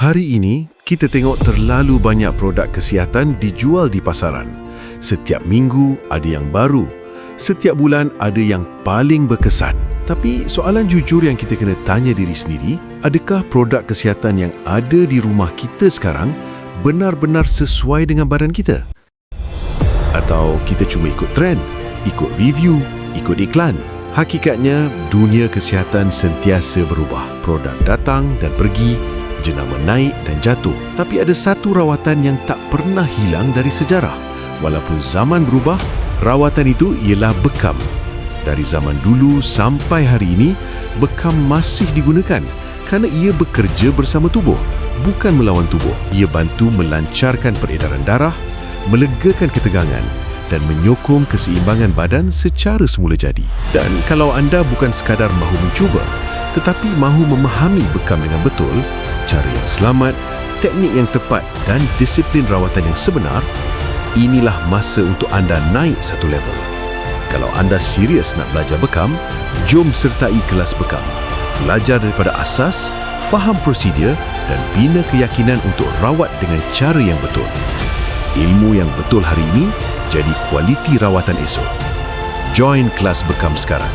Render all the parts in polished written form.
Hari ini, kita tengok terlalu banyak produk kesihatan dijual di pasaran. Setiap minggu ada yang baru. Setiap bulan ada yang paling berkesan. Tapi soalan jujur yang kita kena tanya diri sendiri, adakah produk kesihatan yang ada di rumah kita sekarang benar-benar sesuai dengan badan kita? Atau kita cuma ikut trend, ikut review, ikut iklan? Hakikatnya, dunia kesihatan sentiasa berubah. Produk datang dan pergi, jenama naik dan jatuh. Tapi ada satu rawatan yang tak pernah hilang dari sejarah. Walaupun zaman berubah, rawatan itu ialah bekam. Dari zaman dulu sampai hari ini, bekam masih digunakan kerana ia bekerja bersama tubuh, bukan melawan tubuh. Ia bantu melancarkan peredaran darah, melegakan ketegangan dan menyokong keseimbangan badan secara semula jadi. Dan kalau anda bukan sekadar mahu mencuba, tetapi mahu memahami bekam dengan betul, cara yang selamat, teknik yang tepat dan disiplin rawatan yang sebenar, inilah masa untuk anda naik satu level. Kalau anda serius nak belajar bekam, jom sertai kelas bekam. Belajar daripada asas, faham prosedur dan bina keyakinan untuk rawat dengan cara yang betul. Ilmu yang betul hari ini jadi kualiti rawatan esok. Join kelas bekam sekarang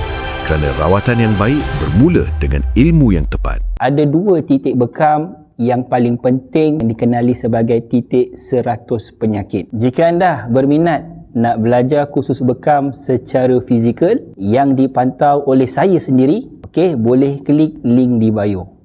kerana rawatan yang baik bermula dengan ilmu yang tepat. Ada dua titik bekam yang paling penting yang dikenali sebagai titik 100 penyakit. Jika anda berminat nak belajar kursus bekam secara fizikal yang dipantau oleh saya sendiri, boleh klik link di bio.